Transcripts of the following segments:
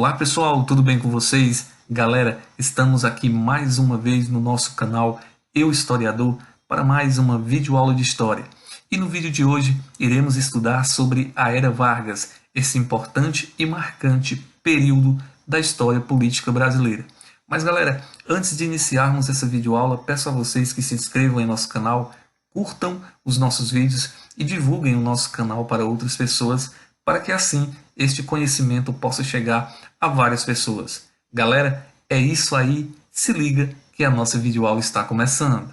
Olá pessoal, tudo bem com vocês? Galera, estamos aqui mais uma vez no nosso canal Eu Historiador para mais uma videoaula de história. E no vídeo de hoje iremos estudar sobre a Era Vargas, esse importante e marcante período da história política brasileira. Mas galera, antes de iniciarmos essa videoaula, peço a vocês que se inscrevam em nosso canal, curtam os nossos vídeos e divulguem o nosso canal para outras pessoas, para que assim este conhecimento possa chegar a várias pessoas. Galera, é isso aí, se liga que a nossa videoaula está começando.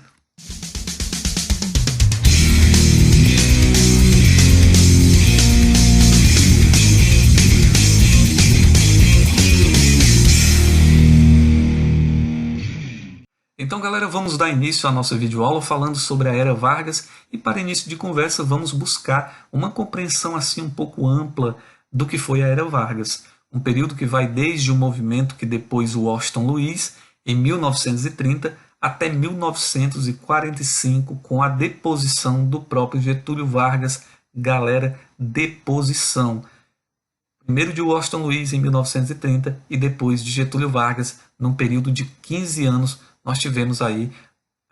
Então galera, vamos dar início à nossa videoaula falando sobre a Era Vargas e para início de conversa vamos buscar uma compreensão assim um pouco ampla do que foi a Era Vargas. Um período que vai desde o movimento que depois o Washington Luiz, em 1930, até 1945, com a deposição do próprio Getúlio Vargas. Galera, deposição. Primeiro de Washington Luiz em 1930 e depois de Getúlio Vargas, num período de 15 anos, nós tivemos aí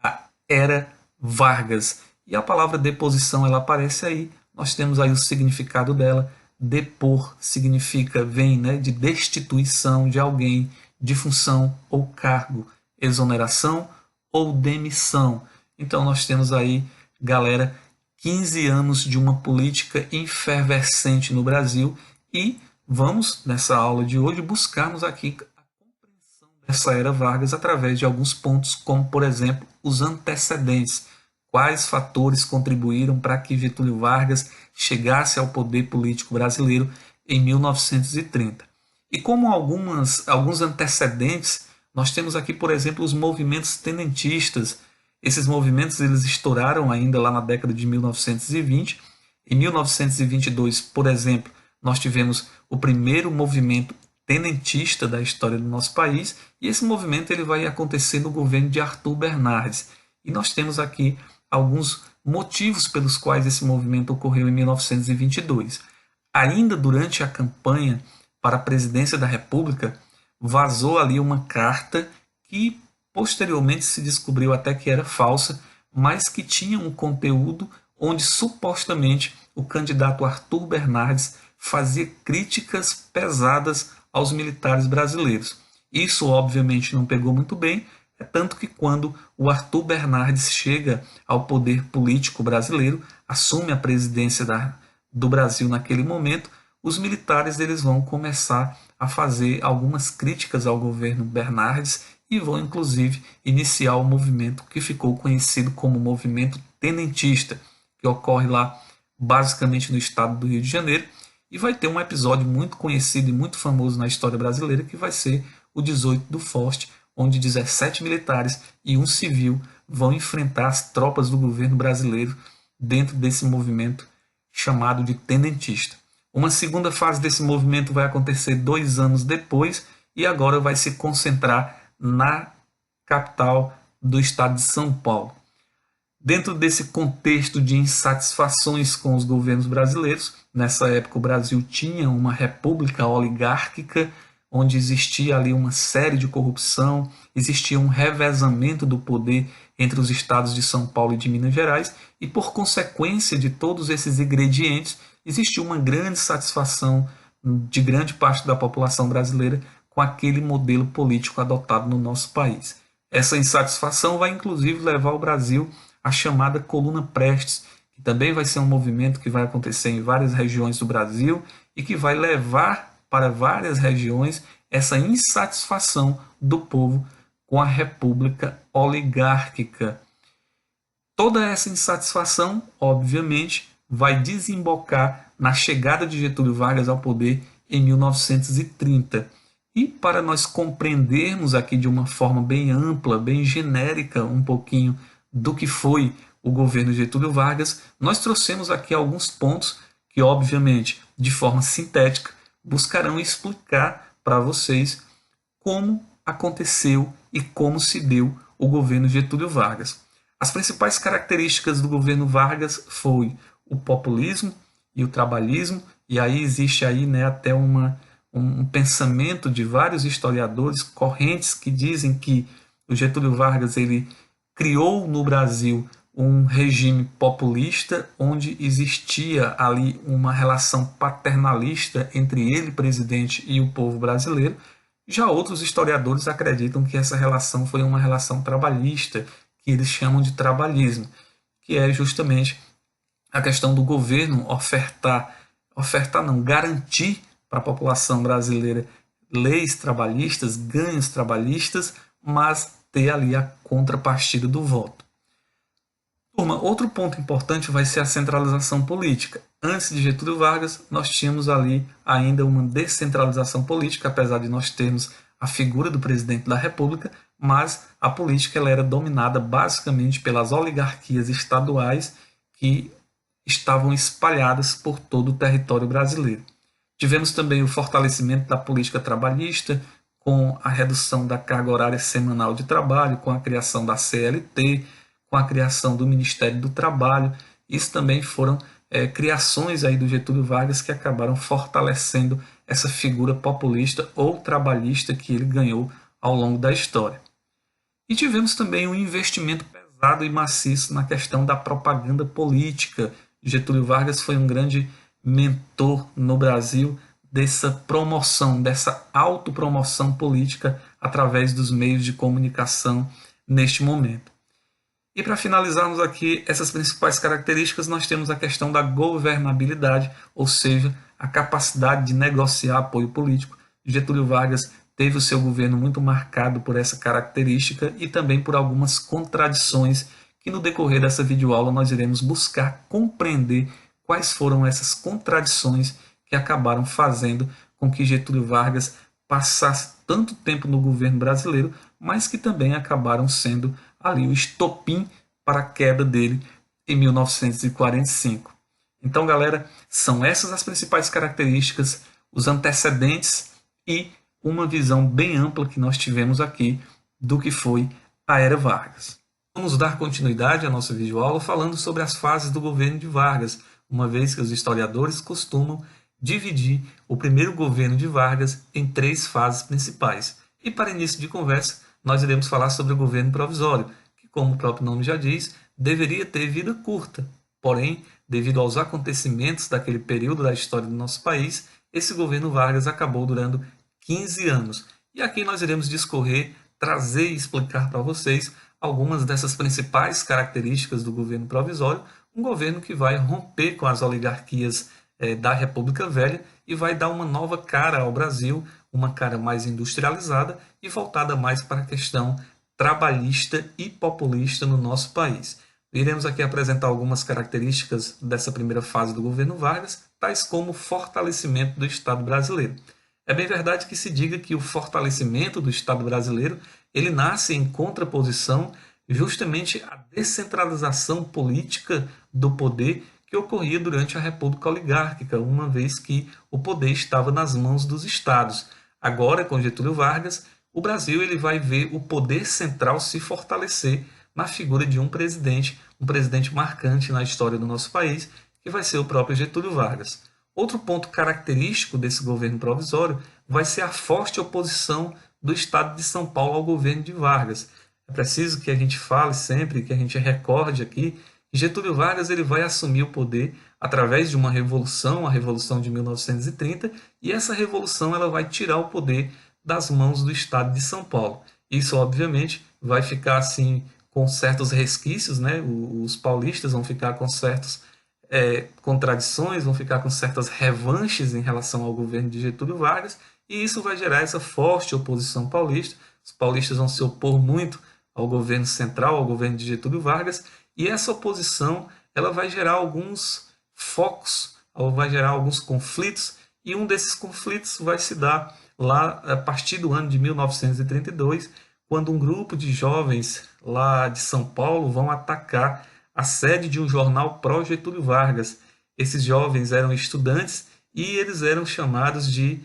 a Era Vargas. E a palavra deposição ela aparece aí, nós temos aí o significado dela. Depor significa, vem de destituição de alguém de função ou cargo, exoneração ou demissão. Então nós temos aí, galera, 15 anos de uma política efervescente no Brasil e vamos, nessa aula de hoje, buscarmos aqui a compreensão dessa Era Vargas através de alguns pontos, como, por exemplo, os antecedentes. Quais fatores contribuíram para que Getúlio Vargas chegasse ao poder político brasileiro em 1930. E como alguns antecedentes, nós temos aqui, por exemplo, os movimentos tenentistas. Esses movimentos eles estouraram ainda lá na década de 1920. Em 1922, por exemplo, nós tivemos o primeiro movimento tenentista da história do nosso país, e esse movimento ele vai acontecer no governo de Arthur Bernardes. E nós temos aqui alguns motivos pelos quais esse movimento ocorreu em 1922. Ainda durante a campanha para a presidência da República, vazou ali uma carta que posteriormente se descobriu até que era falsa, mas que tinha um conteúdo onde supostamente o candidato Arthur Bernardes fazia críticas pesadas aos militares brasileiros. Isso obviamente não pegou muito bem, é tanto que quando o Arthur Bernardes chega ao poder político brasileiro, assume a presidência do Brasil naquele momento, os militares eles vão começar a fazer algumas críticas ao governo Bernardes e vão inclusive iniciar o movimento que ficou conhecido como movimento tenentista, que ocorre lá basicamente no estado do Rio de Janeiro, e vai ter um episódio muito conhecido e muito famoso na história brasileira que vai ser o 18 do Forte, onde 17 militares e um civil vão enfrentar as tropas do governo brasileiro dentro desse movimento chamado de tenentista. Uma segunda fase desse movimento vai acontecer 2 anos depois e agora vai se concentrar na capital do estado de São Paulo. Dentro desse contexto de insatisfações com os governos brasileiros, nessa época o Brasil tinha uma república oligárquica, onde existia ali uma série de corrupção, existia um revezamento do poder entre os estados de São Paulo e de Minas Gerais, e por consequência de todos esses ingredientes, existiu uma grande satisfação de grande parte da população brasileira com aquele modelo político adotado no nosso país. Essa insatisfação vai inclusive levar o Brasil à chamada Coluna Prestes, que também vai ser um movimento que vai acontecer em várias regiões do Brasil e que vai levar para várias regiões essa insatisfação do povo com a república oligárquica. Toda essa insatisfação, obviamente, vai desembocar na chegada de Getúlio Vargas ao poder em 1930. E para nós compreendermos aqui de uma forma bem ampla, bem genérica, um pouquinho do que foi o governo Getúlio Vargas, nós trouxemos aqui alguns pontos que, obviamente, de forma sintética, buscarão explicar para vocês como aconteceu e como se deu o governo Getúlio Vargas. As principais características do governo Vargas foi o populismo e o trabalhismo, e aí existe aí, até uma um pensamento de vários historiadores, correntes que dizem que o Getúlio Vargas ele criou no Brasil um regime populista onde existia ali uma relação paternalista entre ele, presidente, e o povo brasileiro. Já outros historiadores acreditam que essa relação foi uma relação trabalhista, que eles chamam de trabalhismo, que é justamente a questão do governo garantir para a população brasileira leis trabalhistas, ganhos trabalhistas, mas ter ali a contrapartida do voto. Turma, outro ponto importante vai ser a centralização política. Antes de Getúlio Vargas, nós tínhamos ali ainda uma descentralização política, apesar de nós termos a figura do presidente da República, mas a política ela era dominada basicamente pelas oligarquias estaduais que estavam espalhadas por todo o território brasileiro. Tivemos também o fortalecimento da política trabalhista, com a redução da carga horária semanal de trabalho, com a criação da CLT, com a criação do Ministério do Trabalho. Isso também foram criações aí do Getúlio Vargas que acabaram fortalecendo essa figura populista ou trabalhista que ele ganhou ao longo da história. E tivemos também um investimento pesado e maciço na questão da propaganda política. Getúlio Vargas foi um grande mentor no Brasil dessa promoção, dessa autopromoção política através dos meios de comunicação neste momento. E para finalizarmos aqui essas principais características, nós temos a questão da governabilidade, ou seja, a capacidade de negociar apoio político. Getúlio Vargas teve o seu governo muito marcado por essa característica e também por algumas contradições que no decorrer dessa videoaula nós iremos buscar compreender quais foram essas contradições que acabaram fazendo com que Getúlio Vargas passasse tanto tempo no governo brasileiro, mas que também acabaram sendo ali o estopim para a queda dele em 1945. Então, galera, são essas as principais características, os antecedentes e uma visão bem ampla que nós tivemos aqui do que foi a Era Vargas. Vamos dar continuidade à nossa videoaula falando sobre as fases do governo de Vargas, uma vez que os historiadores costumam dividir o primeiro governo de Vargas em 3 fases principais. E para início de conversa, nós iremos falar sobre o governo provisório, que, como o próprio nome já diz, deveria ter vida curta. Porém, devido aos acontecimentos daquele período da história do nosso país, esse governo Vargas acabou durando 15 anos. E aqui nós iremos discorrer, trazer e explicar para vocês algumas dessas principais características do governo provisório, um governo que vai romper com as oligarquias da República Velha e vai dar uma nova cara ao Brasil, uma cara mais industrializada e voltada mais para a questão trabalhista e populista no nosso país. Iremos aqui apresentar algumas características dessa primeira fase do governo Vargas, tais como o fortalecimento do Estado brasileiro. É bem verdade que se diga que o fortalecimento do Estado brasileiro ele nasce em contraposição justamente à descentralização política do poder que ocorria durante a República Oligárquica, uma vez que o poder estava nas mãos dos estados. Agora, com Getúlio Vargas, o Brasil ele vai ver o poder central se fortalecer na figura de um presidente marcante na história do nosso país, que vai ser o próprio Getúlio Vargas. Outro ponto característico desse governo provisório vai ser a forte oposição do Estado de São Paulo ao governo de Vargas. É preciso que a gente fale sempre, que a gente recorde aqui, que Getúlio Vargas ele vai assumir o poder através de uma revolução, a Revolução de 1930, e essa revolução ela vai tirar o poder das mãos do Estado de São Paulo. Isso, obviamente, vai ficar assim com certos resquícios, né? Os paulistas vão ficar com certas contradições, vão ficar com certas revanches em relação ao governo de Getúlio Vargas, e isso vai gerar essa forte oposição paulista. Os paulistas vão se opor muito ao governo central, ao governo de Getúlio Vargas, e essa oposição ela vai gerar alguns focos, ela vai gerar alguns conflitos, e um desses conflitos vai se dar lá a partir do ano de 1932, quando um grupo de jovens lá de São Paulo vão atacar a sede de um jornal pró-Getúlio Vargas. Esses jovens eram estudantes e eles eram chamados de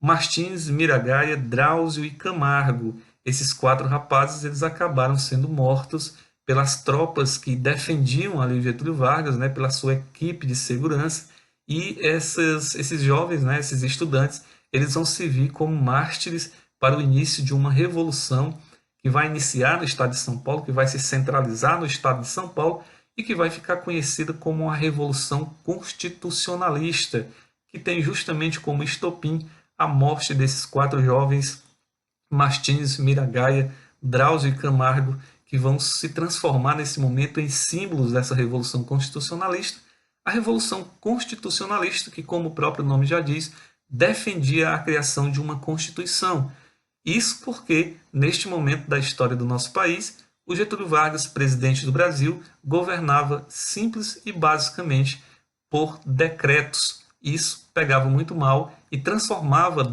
Martins, Miragaia, Drauzio e Camargo. Esses 4 rapazes eles acabaram sendo mortos pelas tropas que defendiam ali Getúlio Vargas, né, pela sua equipe de segurança. E esses jovens, né, esses estudantes, eles vão servir como mártires para o início de uma revolução que vai iniciar no estado de São Paulo, que vai se centralizar no estado de São Paulo e que vai ficar conhecida como a Revolução Constitucionalista, que tem justamente como estopim a morte desses 4 jovens, Martins, Miragaia, Drauzio e Camargo, que vão se transformar nesse momento em símbolos dessa Revolução Constitucionalista. A Revolução Constitucionalista, que, como o próprio nome já diz, defendia a criação de uma Constituição. Isso porque, neste momento da história do nosso país, o Getúlio Vargas, presidente do Brasil, governava simples e basicamente por decretos. Isso pegava muito mal e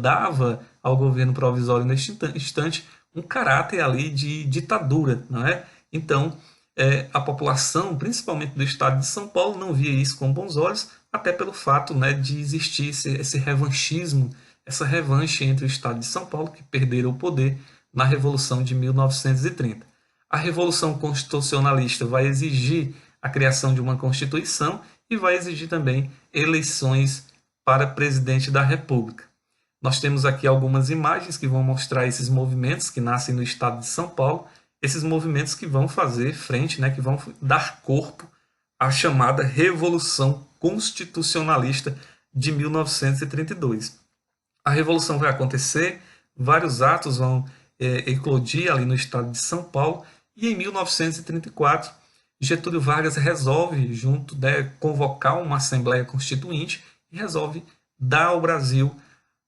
dava ao governo provisório neste instante um caráter ali de ditadura, não é? Então, a população, principalmente do estado de São Paulo, não via isso com bons olhos, até pelo fato, né, de existir esse revanchismo, essa revanche entre o estado de São Paulo, que perderam o poder na Revolução de 1930. A Revolução Constitucionalista vai exigir a criação de uma Constituição e vai exigir também eleições para presidente da República. Nós temos aqui algumas imagens que vão mostrar esses movimentos que nascem no estado de São Paulo, esses movimentos que vão fazer frente, né, que vão dar corpo à chamada Revolução Constitucionalista de 1932. A Revolução vai acontecer, vários atos vão eclodir ali no estado de São Paulo, e em 1934, Getúlio Vargas resolve, convocar uma Assembleia Constituinte e resolve dar ao Brasil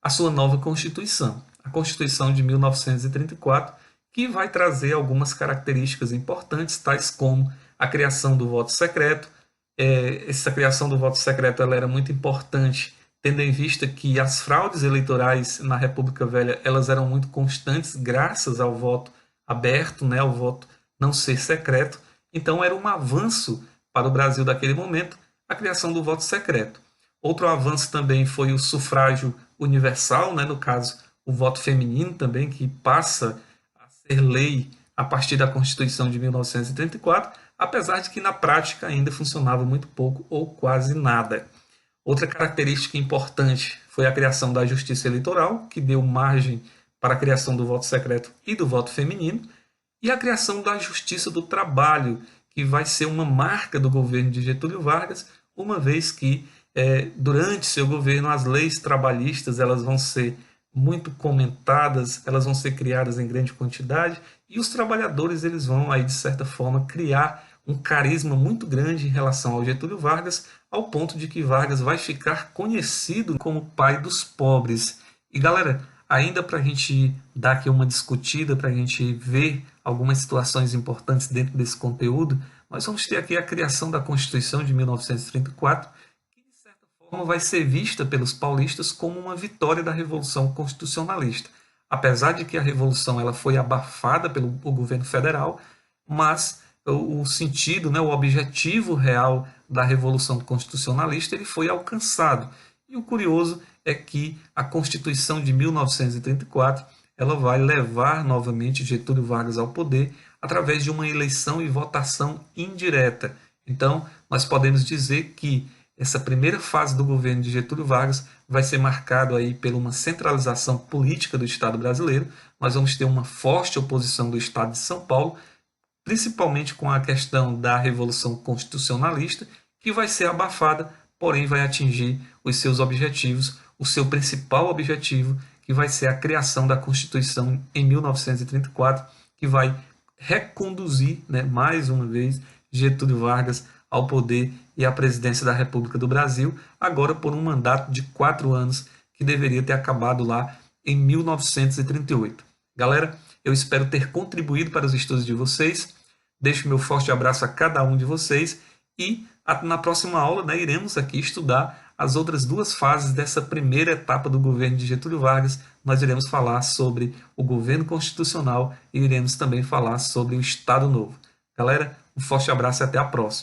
a sua nova Constituição, a Constituição de 1934, que vai trazer algumas características importantes, tais como a criação do voto secreto. Essa criação do voto secreto ela era muito importante, tendo em vista que as fraudes eleitorais na República Velha elas eram muito constantes graças ao voto aberto, né, ao voto não ser secreto. Então era um avanço para o Brasil daquele momento a criação do voto secreto. Outro avanço também foi o sufrágio universal, né, no caso o voto feminino também, que passa a ser lei a partir da Constituição de 1934, apesar de que na prática ainda funcionava muito pouco ou quase nada. Outra característica importante foi a criação da Justiça Eleitoral, que deu margem para a criação do voto secreto e do voto feminino, e a criação da Justiça do Trabalho, que vai ser uma marca do governo de Getúlio Vargas, uma vez que durante seu governo as leis trabalhistas elas vão ser muito comentadas, elas vão ser criadas em grande quantidade e os trabalhadores eles vão aí de certa forma criar um carisma muito grande em relação ao Getúlio Vargas, ao ponto de que Vargas vai ficar conhecido como o pai dos pobres. E galera, ainda para a gente dar aqui uma discutida, para a gente ver algumas situações importantes dentro desse conteúdo, nós vamos ter aqui a criação da Constituição de 1934, que de certa forma vai ser vista pelos paulistas como uma vitória da Revolução Constitucionalista. Apesar de que a Revolução ela foi abafada pelo governo federal, mas o sentido, né, o objetivo real da Revolução Constitucionalista ele foi alcançado. E o curioso é que a Constituição de 1934 ela vai levar novamente Getúlio Vargas ao poder através de uma eleição e votação indireta. Então, nós podemos dizer que essa primeira fase do governo de Getúlio Vargas vai ser marcado aí por uma centralização política do Estado brasileiro. Nós vamos ter uma forte oposição do Estado de São Paulo, principalmente com a questão da Revolução Constitucionalista, que vai ser abafada, porém vai atingir os seus objetivos, o seu principal objetivo, que vai ser a criação da Constituição em 1934, que vai reconduzir, né, mais uma vez, Getúlio Vargas ao poder e à presidência da República do Brasil, agora por um mandato de 4 anos, que deveria ter acabado lá em 1938. Galera, eu espero ter contribuído para os estudos de vocês. Deixo meu forte abraço a cada um de vocês e na próxima aula, né, iremos aqui estudar as outras 2 fases dessa primeira etapa do governo de Getúlio Vargas. Nós iremos falar sobre o governo constitucional e iremos também falar sobre o Estado Novo. Galera, um forte abraço e até a próxima.